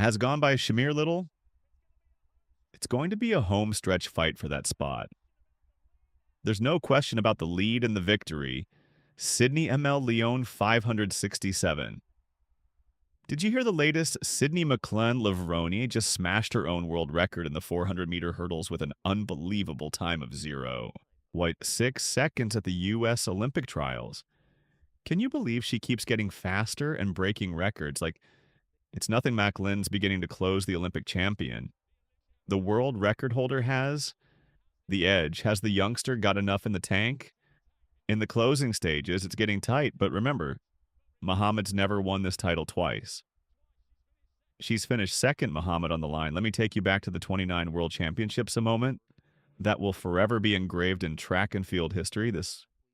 has gone by Shamir Little. It's going to be a home stretch fight for that spot. There's no question about the lead and the victory. Sydney ML Leon 567. Did you hear the latest? Sydney McLean Lavroni just smashed her own world record in the 400-meter hurdles with an unbelievable time of 0.6 seconds at the U.S. Olympic trials. Can you believe she keeps getting faster and breaking records? Like, it's nothing McLean's beginning to close the Olympic champion. The world record holder has the edge. Has the youngster got enough in the tank? In the closing stages, it's getting tight, but remember, Muhammad's never won this title twice. She's finished second, Muhammad, on the line. Let me take you back to the 29 World Championships a moment. That will forever be engraved in track and field history.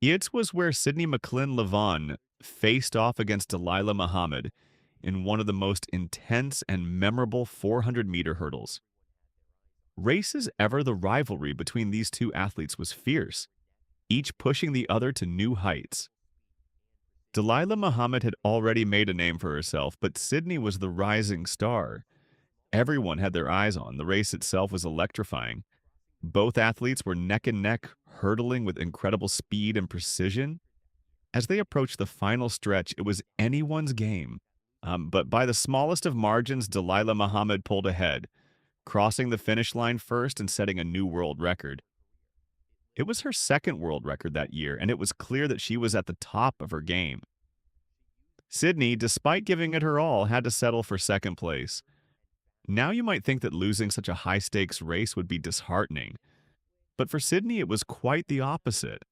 It was where Sydney McLean-Levon faced off against Delilah Muhammad in one of the most intense and memorable 400-meter hurdles. Races ever, the rivalry between these two athletes was fierce, each pushing the other to new heights. Delilah Muhammad had already made a name for herself, but Sydney was the rising star. Everyone had their eyes on. The race itself was electrifying. Both athletes were neck and neck, hurdling with incredible speed and precision. As they approached the final stretch, it was anyone's game. But by the smallest of margins, Delilah Muhammad pulled ahead, crossing the finish line first and setting a new world record. It was her second world record that year, and it was clear that she was at the top of her game. Sydney, despite giving it her all, had to settle for second place. Now you might think that losing such a high-stakes race would be disheartening, but for Sydney it was quite the opposite.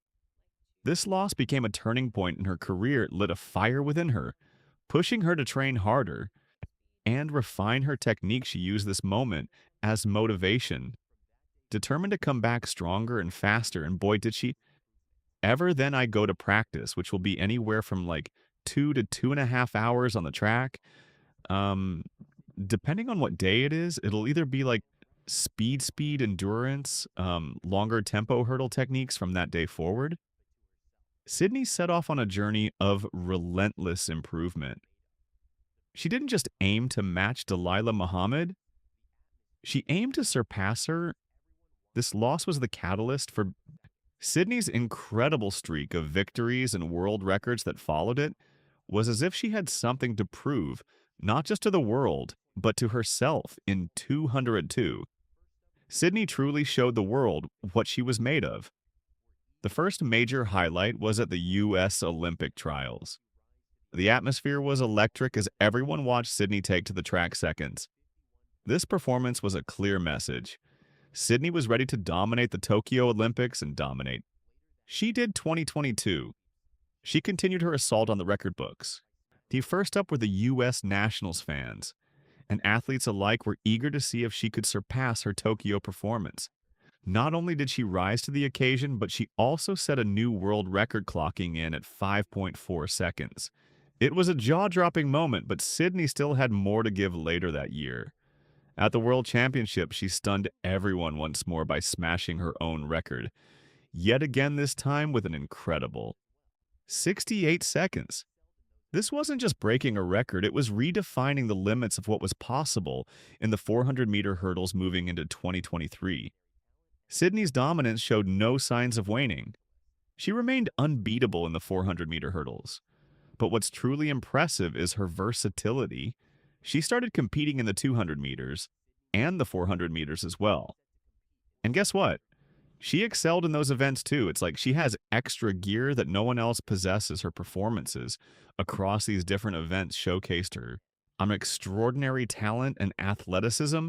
This loss became a turning point in her career. It lit a fire within her, pushing her to train harder and refine her technique. She used this moment as motivation, determined to come back stronger and faster, and boy, did she ever. Then I go to practice, which will be anywhere from like 2 to 2.5 hours on the track. Depending on what day it is, it'll either be like speed, endurance, longer tempo hurdle techniques from that day forward. Sydney set off on a journey of relentless improvement. She didn't just aim to match Delilah Muhammad, she aimed to surpass her. This loss was the catalyst for Sydney's incredible streak of victories and world records that followed it. Was as if she had something to prove, not just to the world, but to herself in 202. Sydney truly showed the world what she was made of. The first major highlight was at the U.S. Olympic trials. The atmosphere was electric as everyone watched Sydney take to the track seconds. This performance was a clear message. Sydney was ready to dominate the Tokyo Olympics and dominate. She did 2022. She continued her assault on the record books. The first up were the U.S. Nationals fans, and athletes alike were eager to see if she could surpass her Tokyo performance. Not only did she rise to the occasion, but she also set a new world record, clocking in at 5.4 seconds. It was a jaw-dropping moment, but Sydney still had more to give later that year. At the World Championship, she stunned everyone once more by smashing her own record, yet again this time with an incredible 68 seconds. This wasn't just breaking a record, it was redefining the limits of what was possible in the 400-meter hurdles moving into 2023. Sydney's dominance showed no signs of waning. She remained unbeatable in the 400-meter hurdles. But what's truly impressive is her versatility. She started competing in the 200 meters and the 400 meters as well. And guess what? She excelled in those events too. It's like she has extra gear that no one else possesses. Her performances across these different events showcased her extraordinary talent and athleticism,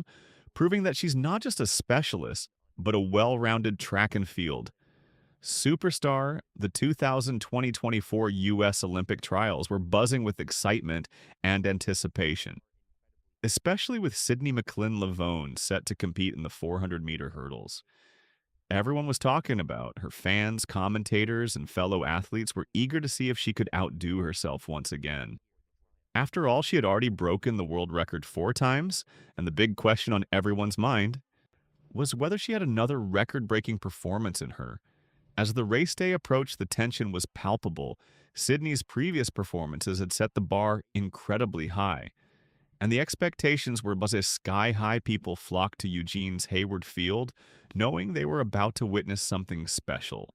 proving that she's not just a specialist, but a well-rounded track and field superstar. The 2024 U.S. Olympic trials were buzzing with excitement and anticipation, especially with Sydney McLean-Levon set to compete in the 400-meter hurdles. Everyone was talking about her. Fans, commentators, and fellow athletes were eager to see if she could outdo herself once again. After all, she had already broken the world record 4 times, and the big question on everyone's mind was whether she had another record-breaking performance in her. As the race day approached, the tension was palpable. Sydney's previous performances had set the bar incredibly high. and the expectations were as sky-high. People flocked to Eugene's Hayward Field, knowing they were about to witness something special.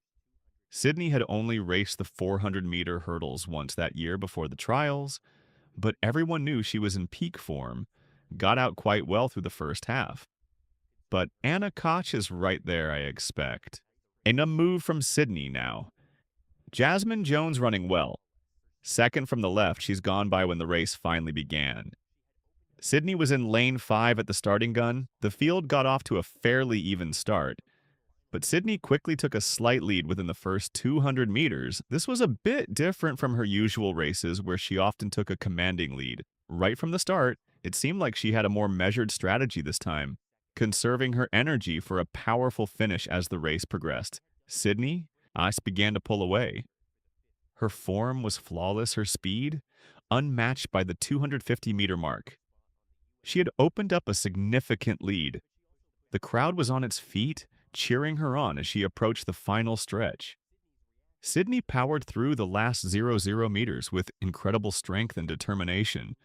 Sydney had only raced the 400-meter hurdles once that year before the trials, but everyone knew she was in peak form, got out quite well through the first half. But Anna Koch is right there, I expect. In a move from Sydney now. Jasmine Jones running well. Second from the left, she's gone by when the race finally began. Sydney was in lane 5 at the starting gun. The field got off to a fairly even start, but Sydney quickly took a slight lead within the first 200 meters. This was a bit different from her usual races where she often took a commanding lead. Right from the start, it seemed like she had a more measured strategy this time, conserving her energy for a powerful finish as the race progressed. Sydney, ice began to pull away. Her form was flawless, her speed, unmatched by the 250-meter mark. She had opened up a significant lead. The crowd was on its feet, cheering her on as she approached the final stretch. Sydney powered through the last 0 meters with incredible strength and determination,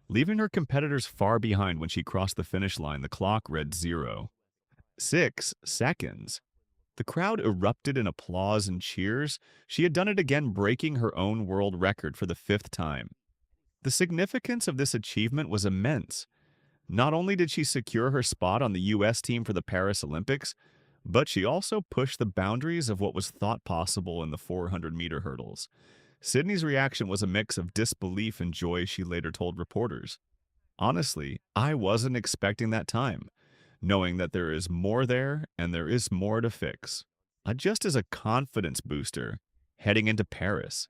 leaving her competitors far behind. When she crossed the finish line, the clock read 0.6 seconds. The crowd erupted in applause and cheers. She had done it again, breaking her own world record for the 5th time. The significance of this achievement was immense. Not only did she secure her spot on the U.S. team for the Paris Olympics, but she also pushed the boundaries of what was thought possible in the 400-meter hurdles. Sydney's reaction was a mix of disbelief and joy, she later told reporters. Honestly, I wasn't expecting that time, knowing that there is more there and there is more to fix. Just as a confidence booster heading into Paris.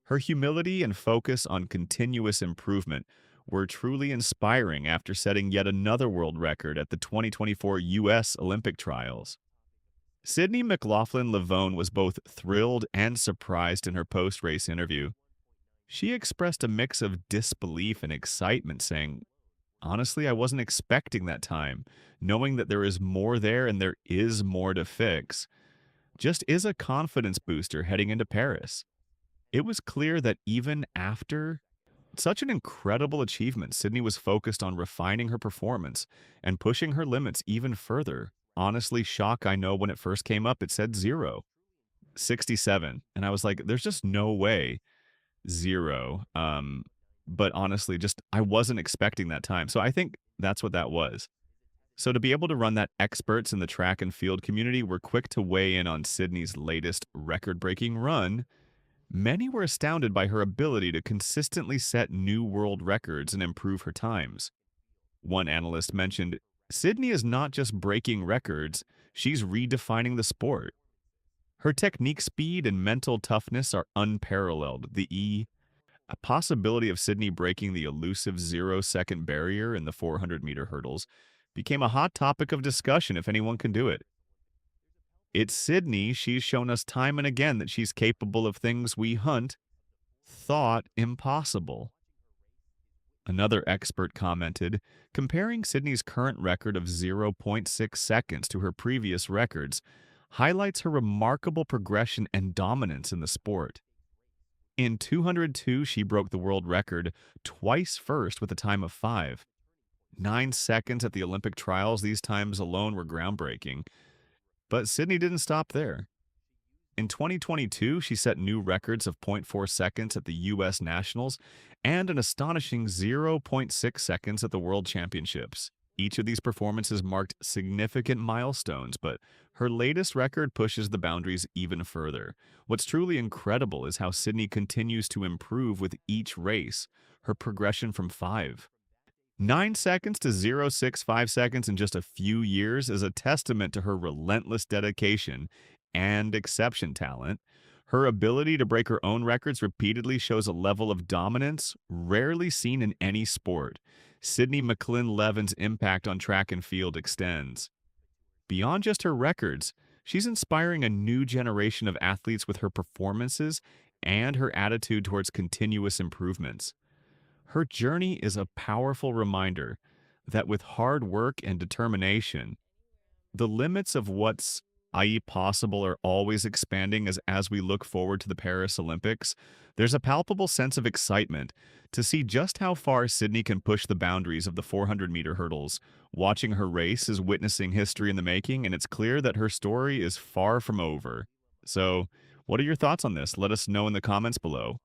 Her humility and focus on continuous improvement were truly inspiring after setting yet another world record at the 2024 U.S. Olympic trials. Sydney McLaughlin-Lavone was both thrilled and surprised in her post-race interview. She expressed a mix of disbelief and excitement, saying, "Honestly, I wasn't expecting that time, knowing that there is more there and there is more to fix. Just is a confidence booster heading into Paris." It was clear that even after such an incredible achievement, Sydney was focused on refining her performance and pushing her limits even further. Honestly, shock, I know when it first came up, it said 0.67. And I was like, there's just no way 0. But honestly, just I wasn't expecting that time. So I think that's what that was. So to be able to run that, experts in the track and field community were quick to weigh in on Sydney's latest record-breaking run. Many were astounded by her ability to consistently set new world records and improve her times. One analyst mentioned, "Sydney is not just breaking records, she's redefining the sport. Her technique, speed, and mental toughness are unparalleled." A possibility of Sydney breaking the elusive 0-second barrier in the 400-meter hurdles became a hot topic of discussion if anyone can do it. It's Sydney. She's shown us time and again that she's capable of things we thought impossible. Another expert commented, comparing Sydney's current record of 0.6 seconds to her previous records highlights her remarkable progression and dominance in the sport. In 202, she broke the world record twice first with a time of 5.9 seconds at the Olympic trials. These times alone were groundbreaking. But Sydney didn't stop there. In 2022, she set new records of 0.4 seconds at the U.S. Nationals and an astonishing 0.6 seconds at the World Championships. Each of these performances marked significant milestones, but her latest record pushes the boundaries even further. What's truly incredible is how Sydney continues to improve with each race. Her progression from 5.9 seconds to 0.65 seconds in just a few years is a testament to her relentless dedication and exception talent. Her ability to break her own records repeatedly shows a level of dominance rarely seen in any sport. Sydney McLaughlin-Levone's impact on track and field extends beyond just her records. She's inspiring a new generation of athletes with her performances and her attitude towards continuous improvements. Her journey is a powerful reminder that with hard work and determination, the limits of what's i.e., possible or always expanding as we look forward to the Paris Olympics, there's a palpable sense of excitement to see just how far Sydney can push the boundaries of the 400-meter hurdles. Watching her race is witnessing history in the making, and it's clear that her story is far from over. So, what are your thoughts on this? Let us know in the comments below.